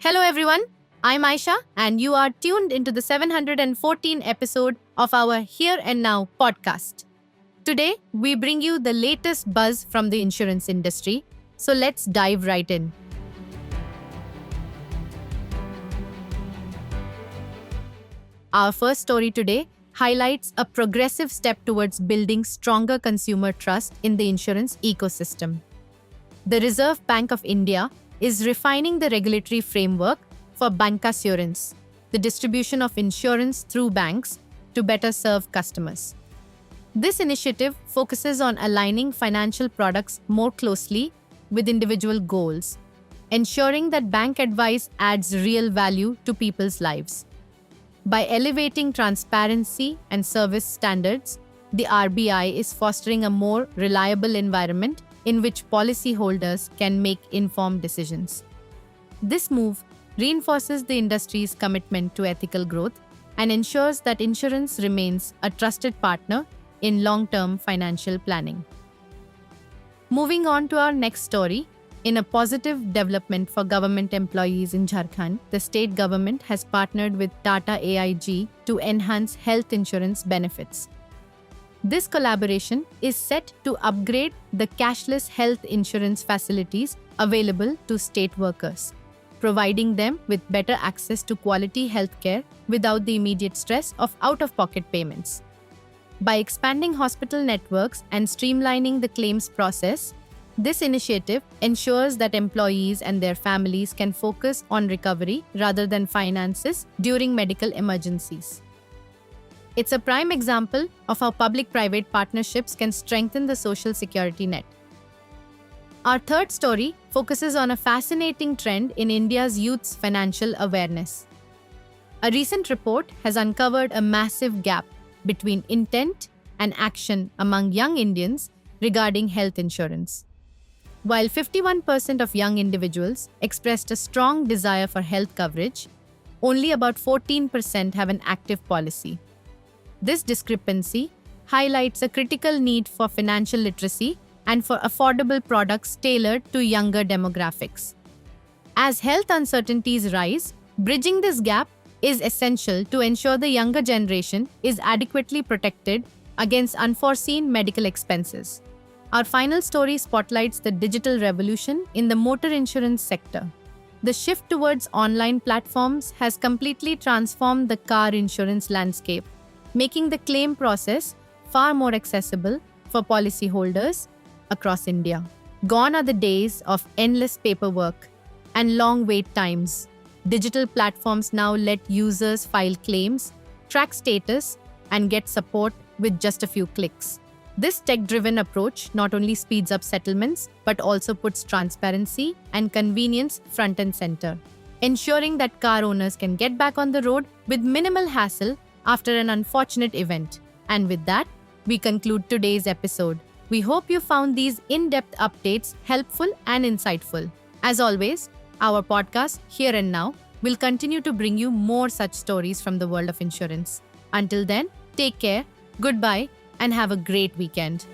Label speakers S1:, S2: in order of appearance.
S1: Hello everyone, I'm Aisha and you are tuned into the 714 episode of our Here and Now podcast. Today, we bring you the latest buzz from the insurance industry, so let's dive right in. Our first story today highlights a progressive step towards building stronger consumer trust in the insurance ecosystem. The Reserve Bank of India is refining the regulatory framework for bancassurance, the distribution of insurance through banks, to better serve customers. This initiative focuses on aligning financial products more closely with individual goals, ensuring that bank advice adds real value to people's lives. By elevating transparency and service standards, the RBI is fostering a more reliable environment in which policyholders can make informed decisions. This move reinforces the industry's commitment to ethical growth and ensures that insurance remains a trusted partner in long-term financial planning. Moving on to our next story, in a positive development for government employees in Jharkhand, the state government has partnered with Tata AIG to enhance health insurance benefits. This collaboration is set to upgrade the cashless health insurance facilities available to state workers, providing them with better access to quality healthcare without the immediate stress of out-of-pocket payments. By expanding hospital networks and streamlining the claims process, this initiative ensures that employees and their families can focus on recovery rather than finances during medical emergencies. It's a prime example of how public-private partnerships can strengthen the social security net. Our third story focuses on a fascinating trend in India's youth's financial awareness. A recent report has uncovered a massive gap between intent and action among young Indians regarding health insurance. While 51% of young individuals expressed a strong desire for health coverage, only about 14% have an active policy. This discrepancy highlights a critical need for financial literacy and for affordable products tailored to younger demographics. As health uncertainties rise, bridging this gap is essential to ensure the younger generation is adequately protected against unforeseen medical expenses. Our final story spotlights the digital revolution in the motor insurance sector. The shift towards online platforms has completely transformed the car insurance landscape, making the claim process far more accessible for policyholders across India. Gone are the days of endless paperwork and long wait times. Digital platforms now let users file claims, track status, and get support with just a few clicks. This tech-driven approach not only speeds up settlements, but also puts transparency and convenience front and center, ensuring that car owners can get back on the road with minimal hassle after an unfortunate event. And with that, we conclude today's episode. We hope you found these in-depth updates helpful and insightful. As always, our podcast, Here and Now, will continue to bring you more such stories from the world of insurance. Until then, take care, goodbye, and have a great weekend.